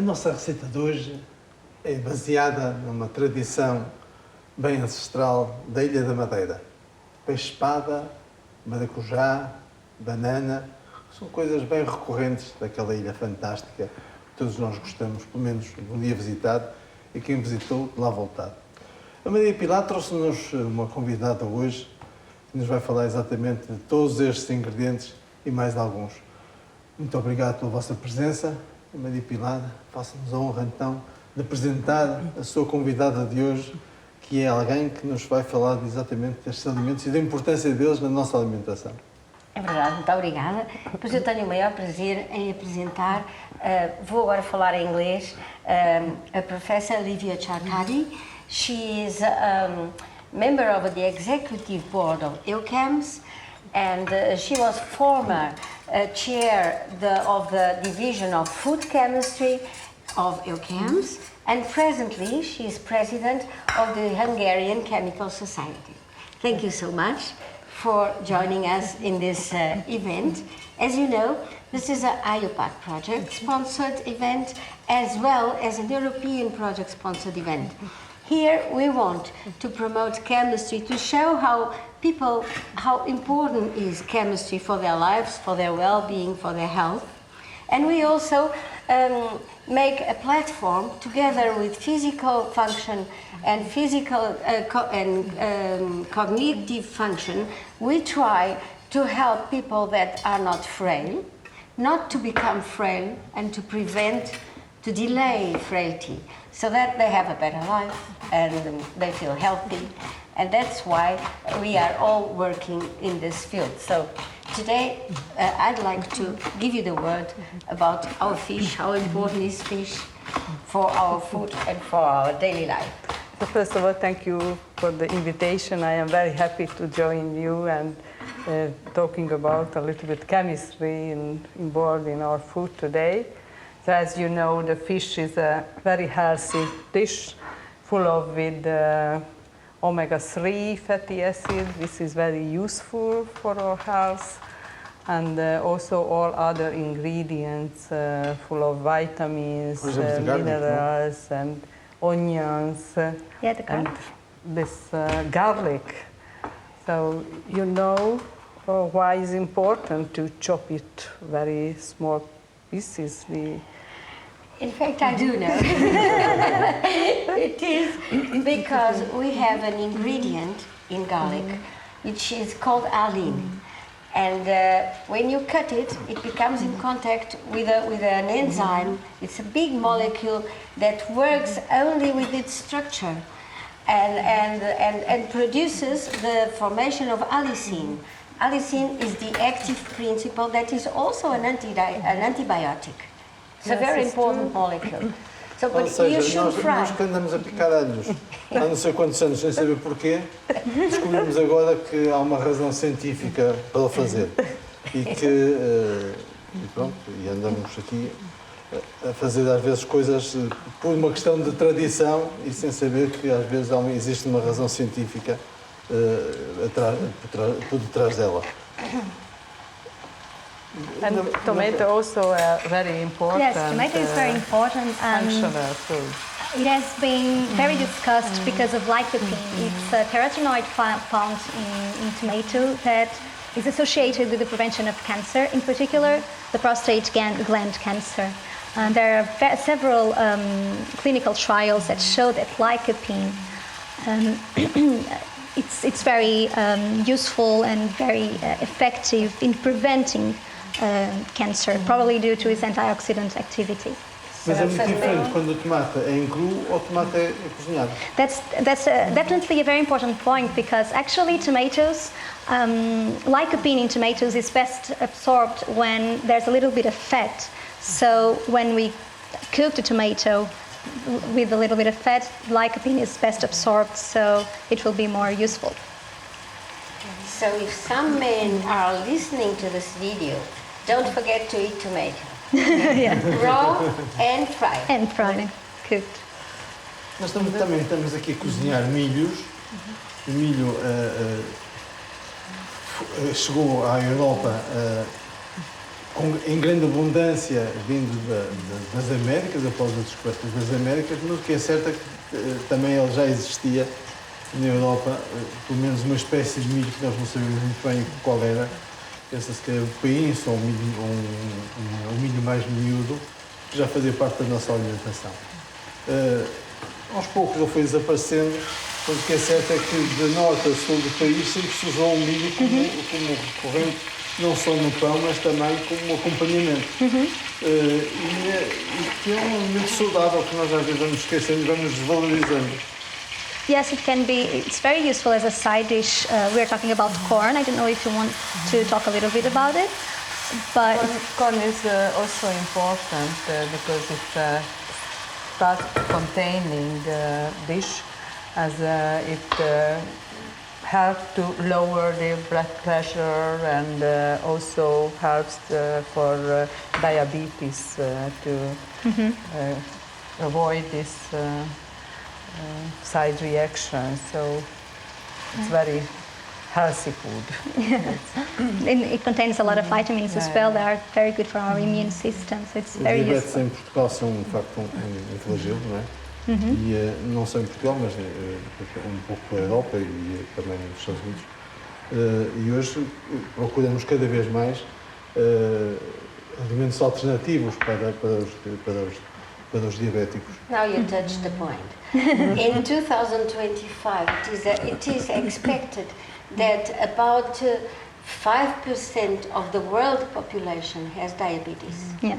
A nossa receita de hoje é baseada numa tradição bem ancestral da Ilha da Madeira. Peixe-espada, maracujá, banana, são coisas bem recorrentes daquela ilha fantástica que todos nós gostamos, pelo menos um dia visitado, e quem visitou, de lá voltado. A Maria Pilar trouxe-nos uma convidada hoje que nos vai falar exatamente de todos estes ingredientes e mais alguns. Muito obrigado pela vossa presença. Maria Pilar, faça-nos a honra então de apresentar a sua convidada de hoje, que é alguém que nos vai falar exatamente destes alimentos e da importância deles na nossa alimentação. É verdade, muito obrigada. Pois eu tenho o maior prazer em apresentar, vou agora falar em inglês, a professora Livia Charkadi. She is member of the executive board of EUCAMS, and she was former chair of the division of food chemistry of EUCAMS, and presently she is president of the Hungarian Chemical Society. Thank you so much for joining us in this event. As you know, this is an IUPAC project-sponsored event as well as an European project-sponsored event. Here we want to promote chemistry, to show how important is chemistry for their lives, for their well-being, for their health. And we also make a platform together with physical function and cognitive function. We try to help people that are not frail, not to become frail, and to prevent, to delay frailty, so that they have a better life and they feel healthy. And that's why we are all working in this field. So today I'd like to give you the word about our fish, how important is fish for our food and for our daily life. So first of all, thank you for the invitation. I am very happy to join you and talking about a little bit chemistry involved in our food today. So as you know, the fish is a very healthy dish full of omega-3 fatty acid. This is very useful for our health, and also all other ingredients full of vitamins, minerals, and onions, and this garlic. So you know why it's important to chop it very small pieces. In fact, I do know. It is because we have an ingredient in garlic which is called allicin. And when you cut it, it becomes in contact with an enzyme. It's a big molecule that works only with its structure and produces the formation of allicin. Allicin is the active principle that is also an antibiotic. It's a very important molecule. So, but you should fry. Nós que andamos a picar alhos há não sei quantos anos, sem saber porquê, descobrimos agora que há uma razão científica para o fazer. E andamos aqui a fazer às vezes coisas por uma questão de tradição e sem saber que às vezes existe uma razão científica por detrás dela. And tomato also very important. Yes, tomato is very important. Functional food. It has been very discussed because of lycopene. It's a carotenoid found in tomato that is associated with the prevention of cancer, in particular the prostate gland cancer. And there are several clinical trials that show that lycopene it's very useful and very effective in preventing cancer, probably due to its antioxidant activity. Mas é muito diferente quando o tomate é em cru ou o tomate é cozinhado. That's definitely a very important point, because actually tomatoes, lycopene in tomatoes is best absorbed when there's a little bit of fat. So when we cook the tomato with a little bit of fat, lycopene is best absorbed, so it will be more useful. So if some men are listening to this video, don't forget to eat tomato. Yeah. Raw and fried. And fried, cooked. Nós também estamos aqui a cozinhar milhos. O milho chegou à Europa em grande abundância vindo das Américas, após a descoberta das Américas, mas o que é certo é que também ele já existia na Europa, pelo menos uma espécie de milho que nós não sabemos muito bem qual era, pensa-se que é o painço ou um milho mais miúdo, que já fazia parte da nossa alimentação. Aos poucos ele foi desaparecendo, mas o que é certo é que de norte a sul do país sempre se usou o milho como recorrente, não só no pão, mas também como acompanhamento. E que é um alimento saudável que nós às vezes vamos esquecendo e vamos desvalorizando. Yes, it can be. It's very useful as a side dish. We're talking about corn. I don't know if you want to talk a little bit about it, but Corn is also important because it starts containing dish as it helps to lower the blood pressure and also helps for diabetes to avoid this side reaction. So it's very healthy food. it contains a lot of vitamins as well that are very good for our immune system. So it's Os very diabetes useful. em Portugal são, de facto, um flagelo, não é? E não só em Portugal, mas um pouco pela Europa e também nos Estados Unidos. E hoje procuramos cada vez mais alimentos alternativos para os diabéticos. Now you touched the point. In 2025, it is expected that about 5% of the world population has diabetes. Yeah.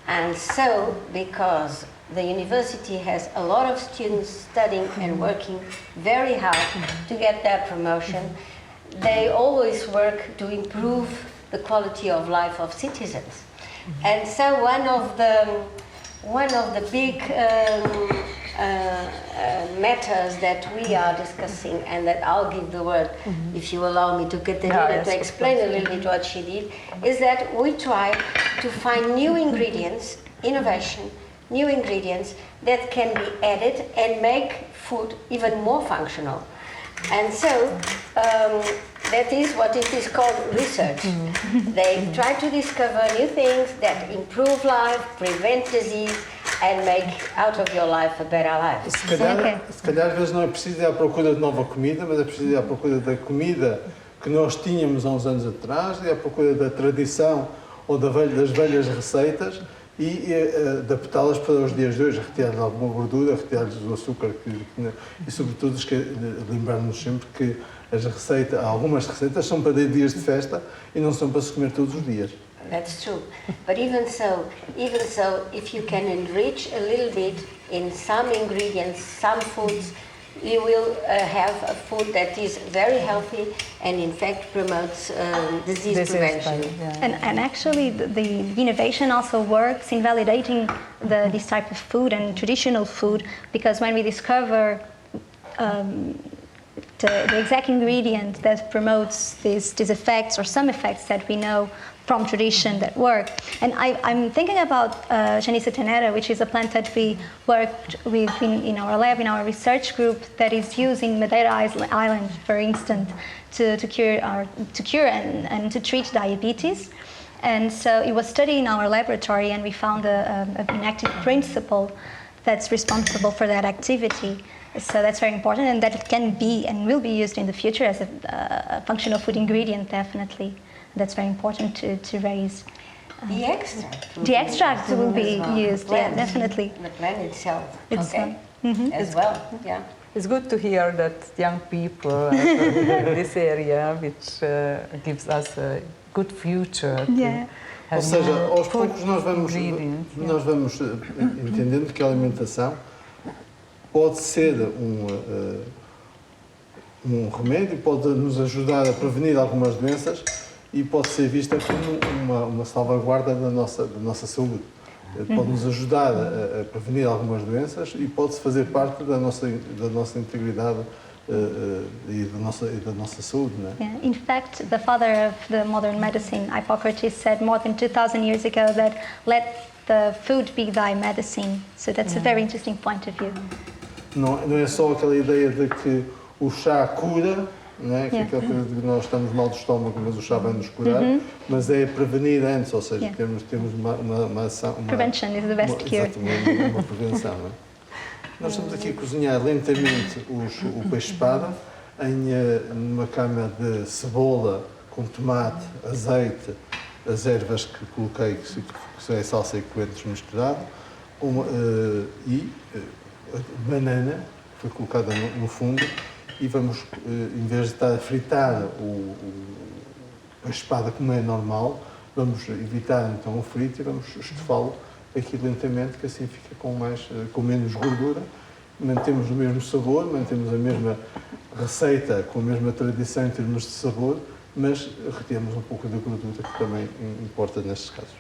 And so, because the university has a lot of students studying and working very hard to get that promotion, they always work to improve the quality of life of citizens. And so one of the big matters that we are discussing, and that I'll give the word, if you allow me, to Katerina to explain a little bit what she did, is that we try to find new ingredients, innovation, new ingredients that can be added and make food even more functional. And so that is what it is called research. They try to discover new things that improve life, prevent disease, and make out of your life a better life. Se calhar às vezes não é preciso ir à procura de nova comida, mas é preciso ir à procura da comida que nós tínhamos há uns anos atrás, ir à procura da tradição ou das velhas receitas e adaptá-las para os dias de hoje, retirar alguma gordura, retirar-lhes o açúcar e sobretudo lembrar-nos sempre que algumas receitas são para dias de festa e não são para se comer todos os dias. That's true. But even so, if you can enrich a little bit in some ingredients, some foods, you will have a food that is very healthy and in fact promotes disease prevention. And actually the innovation also works in validating this type of food and traditional food, because when we discover the exact ingredient that promotes these effects or some effects that we know from tradition that work. And I'm thinking about Genícia tenera, which is a plant that we worked with in our lab, in our research group, that is used in Madeira Island, for instance, to cure and to treat diabetes. And so it was studied in our laboratory, and we found an active principle that's responsible for that activity. So that's very important, and that it can be and will be used in the future as a functional food ingredient, definitely. That's very important to raise. The extract. The extract will be used, yeah, definitely. The plant itself, Okay. as well, yeah. It's good to hear that young people in this area, which gives us a good future. Yeah. Ou seja, aos poucos nós vamos entendendo que a alimentação pode ser um remédio, pode nos ajudar a prevenir algumas doenças e pode ser vista como uma salvaguarda da nossa saúde. Pode nos ajudar a prevenir algumas doenças e pode fazer parte da nossa integridade e da nossa saúde, não é? Yeah. In fact, the father of the modern medicine, Hippocrates, said more than 2,000 years ago that let the food be thy medicine. So that's a very interesting point of view. Não é só aquela ideia de que o chá cura, não é? Que aquela coisa de que nós estamos mal do estômago, mas o chá vai nos curar, mas é prevenir antes, ou seja, temos uma ação... Prevention is the best cure. Exatamente, uma prevenção, não é? Nós estamos aqui a cozinhar lentamente o peixe-espada numa cama de cebola com tomate, azeite, as ervas que coloquei, que é salsa e coentros misturado, e banana, que foi colocada no fundo, e vamos, em vez de estar a fritar a espada como é normal, vamos evitar então o frito e vamos estufá-lo aqui lentamente, que assim fica com menos gordura, mantemos o mesmo sabor, mantemos a mesma receita, com a mesma tradição em termos de sabor, mas retemos um pouco da gordura, que também importa nestes casos.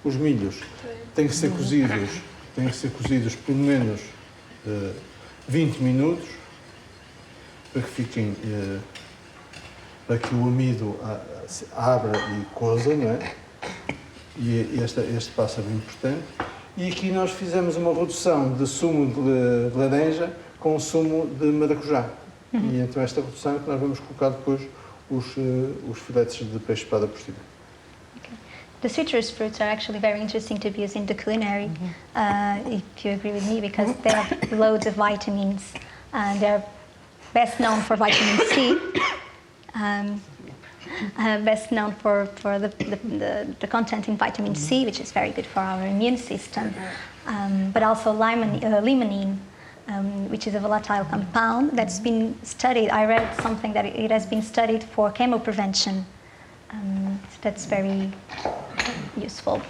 Os milhos têm que ser cozidos pelo menos 20 minutos, para que fiquem, para que o amido abra e coza, não é? E este passo é bem importante. E aqui nós fizemos uma redução de sumo de laranja com sumo de maracujá. E então esta redução é que nós vamos colocar depois os filetes de peixe-espada por cima. Okay. The citrus fruits are actually very interesting to be used in the culinary, if you agree with me, because they have loads of vitamins. They're best known for vitamin C. Best known for the content in vitamin C, which is very good for our immune system, but also limonene, which is a volatile compound that's been studied. I read something that it has been studied for chemoprevention. So that's very useful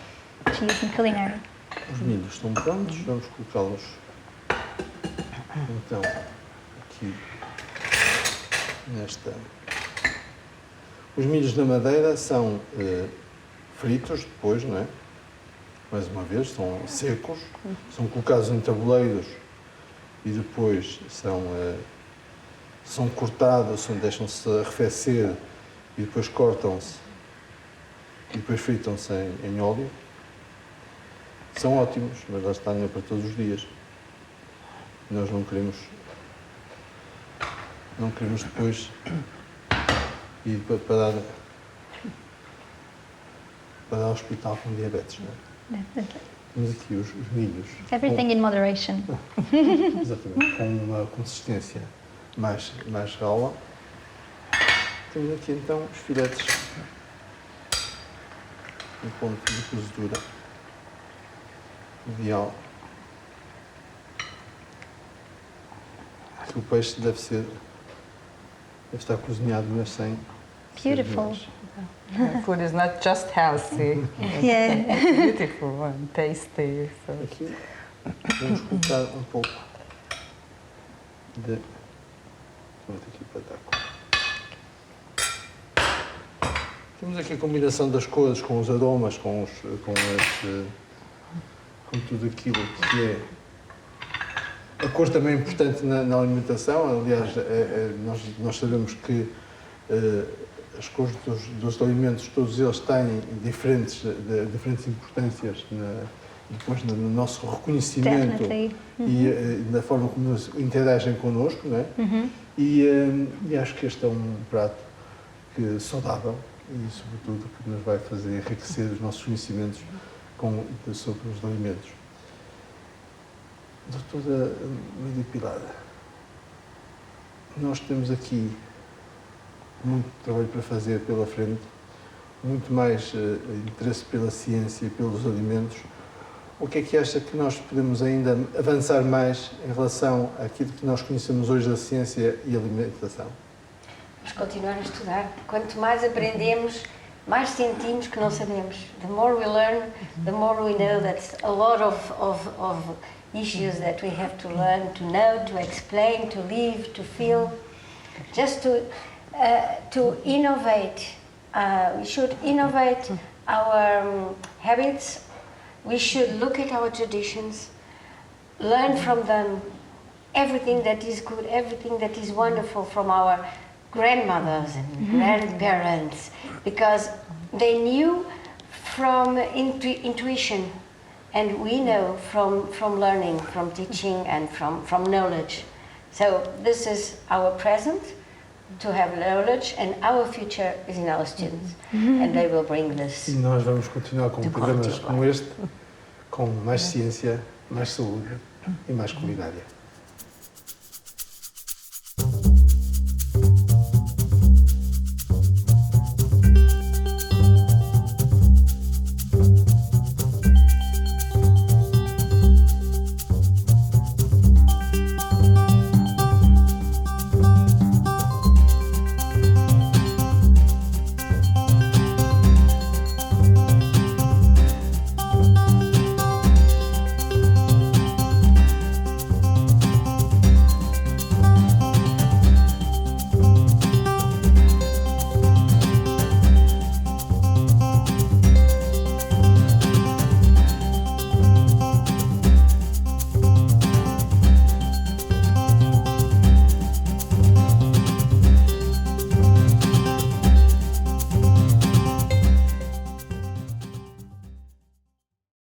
to use in culinary. Os milhos estão prontos, vamos colocá-los então aqui nesta. Os milhos na madeira são fritos depois, não é? Mais uma vez, são secos, são colocados em tabuleiros e depois são cortados, deixam-se arrefecer e depois cortam-se e depois fritam-se em óleo. São ótimos, mas lá está, não é para todos os dias. Nós não queremos depois ir para dar ao hospital com diabetes, não é? Temos aqui os milhos. Everything in moderation. Exatamente, com uma consistência mais rala. Temos aqui então os filetes em ponto de cozedura ideal. O peixe deve estar cozinhado, mas sem... Beautiful. Food is not just healthy, Yeah. it's beautiful and tasty. So. Aqui vamos colocar um pouco de... Vamos aqui para dar. Temos aqui a combinação das cores com os aromas, com tudo aquilo que é... A cor também é importante na alimentação. Aliás, nós sabemos que as cores dos alimentos, todos eles têm diferentes importâncias depois no nosso reconhecimento e na forma como interagem connosco, não é? E acho que este é um prato saudável e, sobretudo, que nos vai fazer enriquecer os nossos conhecimentos sobre os alimentos. Doutora Lídia Pilar, nós temos aqui muito trabalho para fazer pela frente, muito mais interesse pela ciência e pelos alimentos. O que é que acha que nós podemos ainda avançar mais em relação àquilo que nós conhecemos hoje da ciência e alimentação? Vamos continuar a estudar. Quanto mais aprendemos, mais sentimos que não sabemos. The more we learn, the more we know that a lot of issues that we have to learn, to know, to explain, to live, to feel, just to innovate. We should innovate our habits. We should look at our traditions, learn from them everything that is good, everything that is wonderful from our grandmothers and grandparents, because they knew from intuition. And we know from learning, from teaching and from knowledge. So this is our present, to have knowledge, and our future is in our students, and they will bring this. E nós vamos continuar com De programas qualquer como este, com mais ciência, mais saúde e mais culinária.